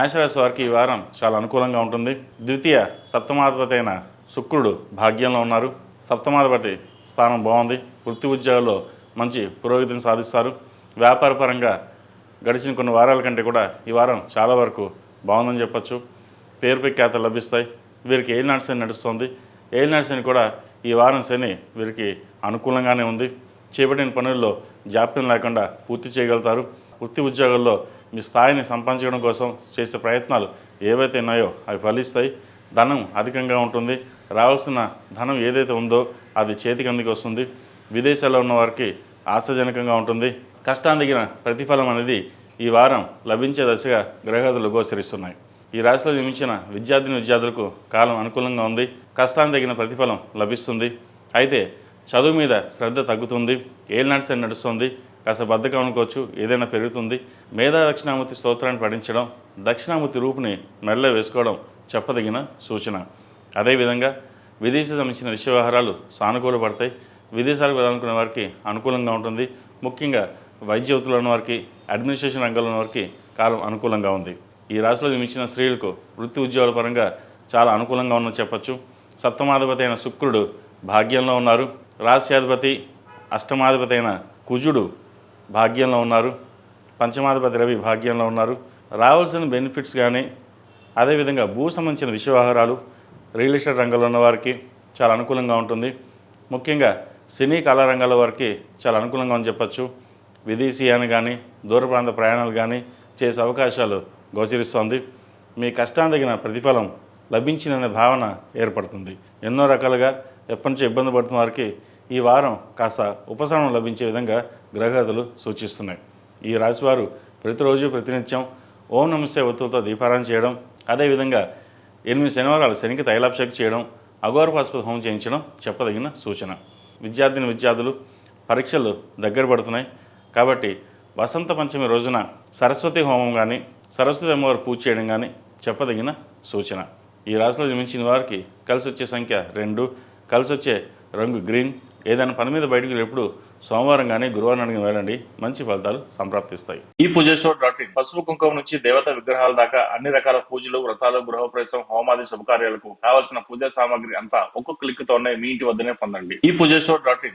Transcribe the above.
మేషరాశి వారికి ఈ వారం చాలా అనుకూలంగా ఉంటుంది. ద్వితీయ సప్తమాధిపతి అయిన శుక్రుడు భాగ్యంలో ఉన్నారు. సప్తమాధిపతి స్థానం బాగుంది. వృత్తి ఉద్యోగాల్లో మంచి పురోగతిని సాధిస్తారు. వ్యాపారపరంగా గడిచిన కొన్ని వారాల కంటే కూడా ఈ వారం చాలా వరకు బాగుందని చెప్పచ్చు. పేరుపై ఖ్యాతలు లభిస్తాయి. వీరికి ఏలినాటి శని నడుస్తుంది. ఏలినాటి శని కూడా ఈ వారం శని వీరికి అనుకూలంగానే ఉంది. చేపట్టిన పనుల్లో జాప్యం లేకుండా పూర్తి చేయగలుగుతారు. వృత్తి ఉద్యోగాల్లో మీ స్థాయిని సంపాదించడం కోసం చేసే ప్రయత్నాలు ఏవైతే ఉన్నాయో అవి ఫలిస్తాయి. ధనం అధికంగా ఉంటుంది. రావాల్సిన ధనం ఏదైతే ఉందో అది చేతికి అందుకు వస్తుంది. విదేశాల్లో ఉన్న వారికి ఆశాజనకంగా ఉంటుంది. కష్టాన్ని తగిన ప్రతిఫలం అనేది ఈ వారం లభించే దశగా గ్రహగతులు గోచరిస్తున్నాయి. ఈ రాశిలో జన్మించిన విద్యార్థులకు కాలం అనుకూలంగా ఉంది. కష్టాన్ని తగిన ప్రతిఫలం లభిస్తుంది. అయితే చదువు మీద శ్రద్ధ తగ్గుతుంది. ఏలినాటి శని నడుస్తుంది. కాస్త బద్ధకం అనుకోవచ్చు, ఏదైనా పెరుగుతుంది. మేధా దక్షిణామూర్తి స్తోత్రాన్ని పఠించడం, దక్షిణామూర్తి రూపుని మెడలో వేసుకోవడం చెప్పదగిన సూచన. అదేవిధంగా విదేశీ సంబంధించిన విషయ వ్యవహారాలు సానుకూల పడతాయి. విదేశాలకు వెళ్ళాలనుకునే వారికి అనుకూలంగా ఉంటుంది. ముఖ్యంగా వైద్య వృత్తిలో ఉన్న వారికి, అడ్మినిస్ట్రేషన్ రంగంలో ఉన్న వారికి కాలం అనుకూలంగా ఉంది. ఈ రాశిలో జన్మించిన స్త్రీలకు వృత్తి ఉద్యోగాల పరంగా చాలా అనుకూలంగా ఉందని చెప్పచ్చు. సప్తమాధిపతి అయిన శుక్రుడు భాగ్యంలో ఉన్నారు. రాశ్యాధిపతి అష్టమాధిపతి అయిన కుజుడు భాగ్యంలో ఉన్నారు. పంచమాధిపతి రవి భాగ్యంలో ఉన్నారు. రావాల్సిన బెనిఫిట్స్ కానీ, అదేవిధంగా భూ సంబంధించిన విషయ వ్యవహారాలు, రియల్ ఎస్టేట్ రంగంలో ఉన్న వారికి చాలా అనుకూలంగా ఉంటుంది. ముఖ్యంగా సినీ కళా రంగాల వారికి చాలా అనుకూలంగా అని చెప్పచ్చు. విదేశీయాన్ని కానీ, దూర ప్రాంత ప్రయాణాలు కానీ చేసే అవకాశాలు గోచరిస్తోంది. మీ కష్టానికి తగిన ప్రతిఫలం లభించిందనే భావన ఏర్పడుతుంది. ఎన్నో రకాలుగా ఎప్పటి నుంచో ఇబ్బంది పడుతున్న వారికి ఈ వారం కాస్త ఉపశమనం లభించే విధంగా గ్రహగతులు సూచిస్తున్నాయి. ఈ రాశివారు ప్రతిరోజు ప్రతినిత్యం ఓం నమస్తే ఒత్తులతో దీపారాధన చేయడం, అదేవిధంగా 8 శనివారాలు శనికి తైలాభిషేకం చేయడం, అఘోర పాశుపత హోమం చేయించడం చెప్పదగిన సూచన. విద్యార్థులు పరీక్షలు దగ్గర పడుతున్నాయి కాబట్టి వసంత పంచమి రోజున సరస్వతి హోమం కానీ, సరస్వతి అమ్మవారు పూజ చేయడం కానీ చెప్పదగిన సూచన. ఈ రాశిలో జన్మించిన వారికి కలిసి వచ్చే సంఖ్య 2, కలిసి వచ్చే రంగు గ్రీన్. ఏదైనా పని మీద బయటకు వెళ్ళేప్పుడు సోమవారం కానీ గురువారం కానీ వెళ్ళండి, మంచి ఫలితాలు సంప్రాప్తిస్తాయి. ఈ పూజస్టోర్.in పసుపు కుంకుమ నుంచి దేవతా విగ్రహాల దాకా అన్ని రకాల పూజలు, వ్రతాలు, గృహప్రవేశం, హోమాది శుభకార్యాలకు కావాల్సిన పూజా సామాగ్రి అంతా ఒక్కొక్క క్లిక్ తోనే మీ ఇంటి వద్దనే పొందండి. ఈ పూజస్టోర్.in